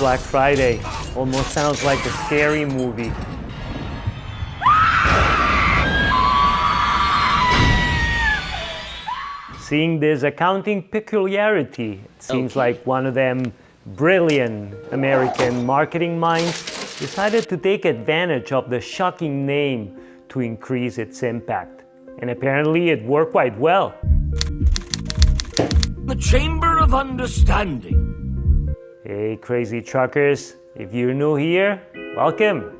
Black Friday. Almost sounds like a scary movie. Seeing this accounting peculiarity, it seems like one of them brilliant American marketing minds decided to take advantage of the shocking name to increase its impact. And apparently it worked quite well. The Chamber of Understanding. Hey crazy truckers, if you're new here, welcome.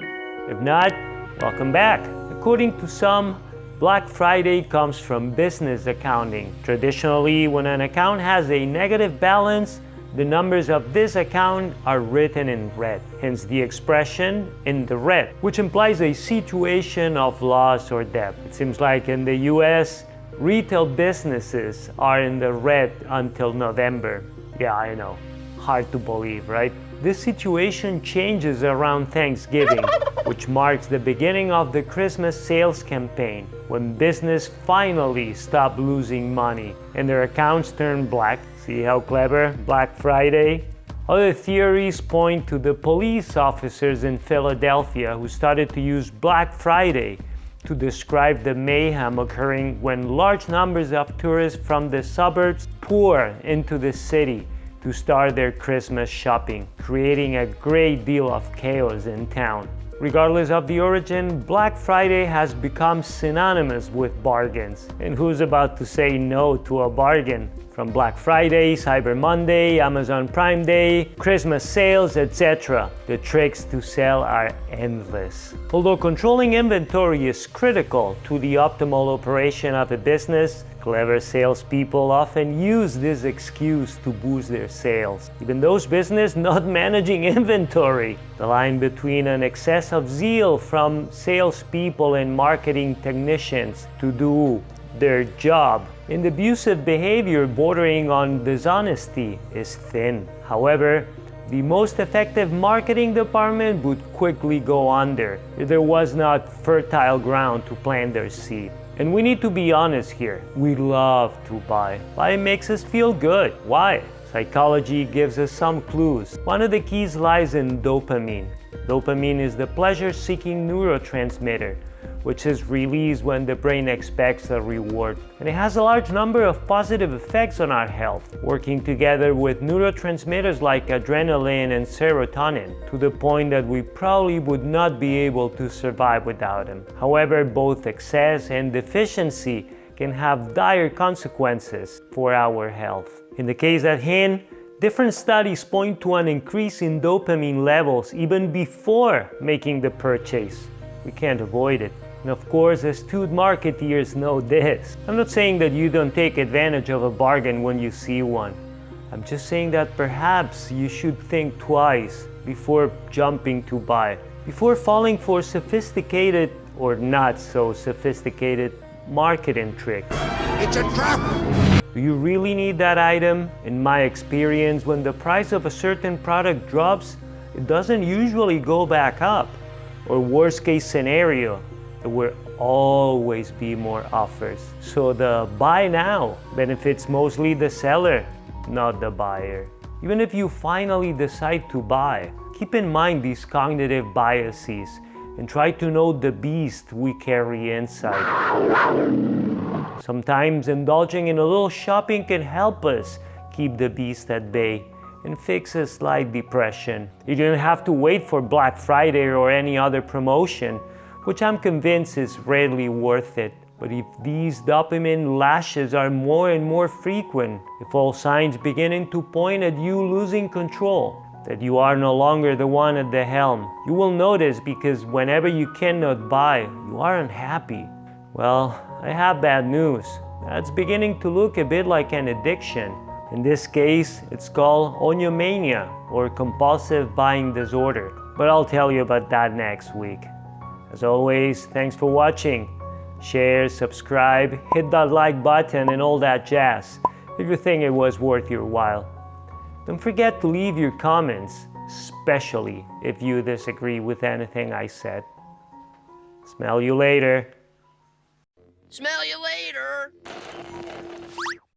If not, welcome back. According to some, Black Friday comes from business accounting. Traditionally, when an account has a negative balance, the numbers of this account are written in red, hence the expression in the red, which implies a situation of loss or debt. It seems like in the US, retail businesses are in the red until November. Yeah, I know, hard to believe, right? This situation changes around Thanksgiving, which marks the beginning of the Christmas sales campaign, when business finally stop losing money and their accounts turn black. See how clever? Black Friday. Other theories point to the police officers in Philadelphia who started to use Black Friday to describe the mayhem occurring when large numbers of tourists from the suburbs pour into the city to start their Christmas shopping, creating a great deal of chaos in town. Regardless of the origin, Black Friday has become synonymous with bargains. And who's about to say no to a bargain? From Black Friday, Cyber Monday, Amazon Prime Day, Christmas sales, etc. The tricks to sell are endless. Although controlling inventory is critical to the optimal operation of a business, clever salespeople often use this excuse to boost their sales. Even those businesses not managing inventory. The line between an excess of zeal from salespeople and marketing technicians to do their job and abusive behavior bordering on dishonesty is thin. However, the most effective marketing department would quickly go under if there was not fertile ground to plant their seed. And we need to be honest here. We love to buy. Buying makes us feel good. Why? Psychology gives us some clues. One of the keys lies in dopamine. Dopamine is the pleasure-seeking neurotransmitter, which is released when the brain expects a reward. And it has a large number of positive effects on our health, working together with neurotransmitters like adrenaline and serotonin, to the point that we probably would not be able to survive without them. However, both excess and deficiency can have dire consequences for our health. In the case at hand, different studies point to an increase in dopamine levels even before making the purchase. We can't avoid it. And of course, astute marketeers know this. I'm not saying that you don't take advantage of a bargain when you see one. I'm just saying that perhaps you should think twice before jumping to buy, before falling for sophisticated or not so sophisticated marketing tricks. It's a trap! Do you really need that item? In my experience, when the price of a certain product drops, it doesn't usually go back up. Or worst case scenario, there will always be more offers. So the buy now benefits mostly the seller, not the buyer. Even if you finally decide to buy, keep in mind these cognitive biases and try to know the beast we carry inside. Sometimes indulging in a little shopping can help us keep the beast at bay and fix a slight depression. You don't have to wait for Black Friday or any other promotion, which I'm convinced is rarely worth it. But if these dopamine lashes are more and more frequent, if all signs beginning to point at you losing control, that you are no longer the one at the helm, you will notice, because whenever you cannot buy, you are unhappy. Well, I have bad news. That's beginning to look a bit like an addiction. In this case, it's called oniomania, or compulsive buying disorder. But I'll tell you about that next week. As always, thanks for watching. Share, subscribe, hit that like button and all that jazz if you think it was worth your while. Don't forget to leave your comments, especially if you disagree with anything I said. Smell you later. Smell you later!